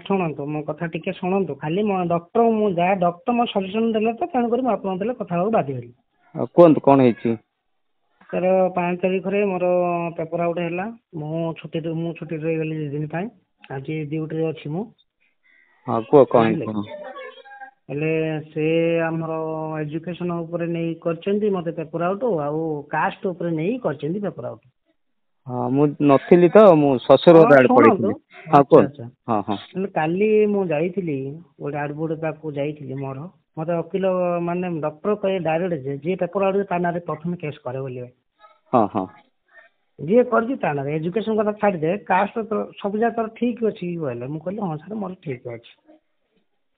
ଶୁଣନ୍ତୁ ମୋ କଥା ଟିକେ ଶୁଣନ୍ତୁ ଖାଲି ମୋ ଡକ୍ଟର ମୁଁ ଯାଏ ଡକ୍ଟର ମୋ ସଜେସନ ଦେଲେ ତ ତେଣୁକରି ମୁଁ ଆପଣଙ୍କୁ ଦେଲେ କଥା ହେବାକୁ ବାଧ୍ୟ ହେଲି। କୁହନ୍ତୁ କ'ଣ ହେଇଛି? ସାର୍ 5 ତାରିଖରେ ମୋର ପେପର ଆଉଟ୍ ହେଲା। ମୁଁ ଛୁଟିରେ ରହିଗଲି 2 ଦିନ ପାଇଁ। ଆଜି ଡ୍ୟୁଟିରେ ଅଛି ମୁଁ। ହଁ କୁହ କ'ଣ ବୁଝିଲେ ହେଇଛି? ହେଲେ ସେ ଆମର ଏଜୁକେସନ ଉପରେ ନେଇ କରିଛନ୍ତି ମୋତେ ପେପର ଆଉଟ୍ ଆଉ କାଷ୍ଟ ଉପରେ ନେଇ କରିଛନ୍ତି ପେପର ଆଉଟ୍। ହଁ ମୁଁ ନଥିଲି ତ ମୁଁ ଶ୍ୱଶୁର ହଁ ଘର ଆଡ଼େ ଶୁଣନ୍ତୁ ପଳେଇଥିଲି। ହଁ ଆଚ୍ଛା କୁହନ୍ତୁ। ଆଚ୍ଛା ହଁ ହଁ ହେଲେ କାଲି ମୁଁ ଯାଇଥିଲି ଗୋଟେ ଆଡଭୋକେଟ୍ ପାଖକୁ ଯାଇଥିଲି ମୋର ମୋତେ ଓକିଲ ମାନେ ଡକ୍ଟର କହେ ଡାଇରେକ୍ଟ ଯେ ଯିଏ ପେପର ଆଉଟ୍ ତା ନାଁରେ ପ୍ରଥମେ କେସ୍ କରେ ବୋଲି। ହଁ ହଁ ଯିଏ କରିଛି ତା ନାଁରେ ଏଜୁକେସନ କଥା ଛାଡ଼ିଦେ କାଷ୍ଟ ତ ସବୁ ଯାକ ତୋର ଠିକ୍ ଅଛି କହିଲେ ମୁଁ କହିଲି ହଁ ସାର୍ ମୋର ଠିକ୍ ଅଛି।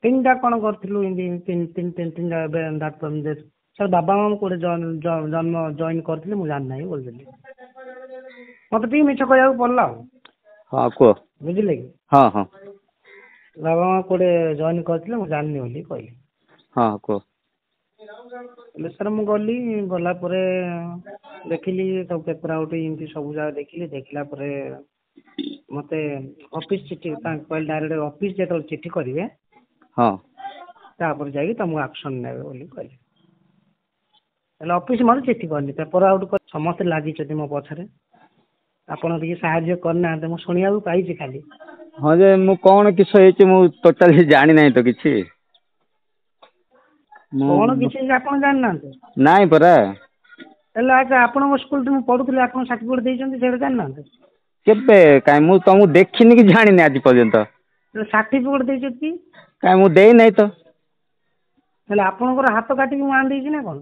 3ଟା କ'ଣ କରିଥିଲୁ ଏମିତି ତିନିଟା ଏବେ ସାର୍ ବାବା ମାମା କୋଉଠି ଜଏନ୍ କରିଥିଲେ ମୁଁ ଜାଣିନାହିଁ ବୋଲିଥିଲି। ମୋତେ ଟିକେ ମିଛ କହିବାକୁ ପଡ଼ିଲା ଆଉ। ହଁ କୁହ। ବୁଝିଲେ କି ହଁ ହଁ ବାବା ମା କୋଉଠି ଜଏନ୍ କରିଥିଲେ ମୁଁ ଜାଣିନି ବୋଲି କହିଲି। ହଁ କୁହ। ହେଲେ ସାର୍ ମୁଁ ଗଲା ପରେ ଦେଖିଲି ସବୁ ପେପର ଆଉଟ୍ ଏମିତି ସବୁ ଯାକ ଦେଖିଲା ପରେ ମୋତେ ଅଫିସ ଚିଠି ତାଙ୍କୁ କହିଲେ ଡାଇରେକ୍ଟ ଅଫିସ ଯେତେବେଳେ ଚିଠି କରିବେ ହଁ ତାପରେ ଯାଇକି ତମକୁ ଆକ୍ସନ ନେବେ ବୋଲି କହିଲେ। ହେଲେ ଅଫିସ ମୋତେ ଚିଠି କରିନି ପେପର ଆଉଟ୍ କରି ସମସ୍ତେ ଲାଗିଛନ୍ତି ମୋ ପଛରେ। ଆପଣ ଟିକେ ସାହାଯ୍ୟ କରିନାହାନ୍ତି ମୁଁ ଶୁଣିବାକୁ ପାଇଛି ଖାଲି। ହଁ ଯେ ମୁଁ କ'ଣ କିସ ହେଇଛି ମୁଁ ଟୋଟାଲି ଜାଣିନାହିଁ ତ କିଛି। କ'ଣ ମୁଁ କିଛି ଆପଣ ଜାଣିନାହାନ୍ତି? ନାଇଁ ପରା। ହେଲେ ଆଚ୍ଛା ଆପଣଙ୍କ ସ୍କୁଲରେ ମୁଁ ପଢ଼ୁଥିଲି ଆପଣ ସାର୍ଟିଫିକେଟ୍ ଦେଇଛନ୍ତି ସେଇଟା ଜାଣିନାହାନ୍ତି? କେବେ କାଇଁ ମୁଁ ତମକୁ ଦେଖିନି କି ଜାଣିନି ଆଜି ପର୍ଯ୍ୟନ୍ତ। ସାର୍ଟିଫିକେଟ୍ ଦେଇଛନ୍ତି? କାଇଁ ମୁଁ ଦେଇନାହିଁ ତ। ହେଲେ ଆପଣଙ୍କର ହାତ କାଟିକି ମୁଁ ଆଣି ଦେଇଛି ନା କ'ଣ?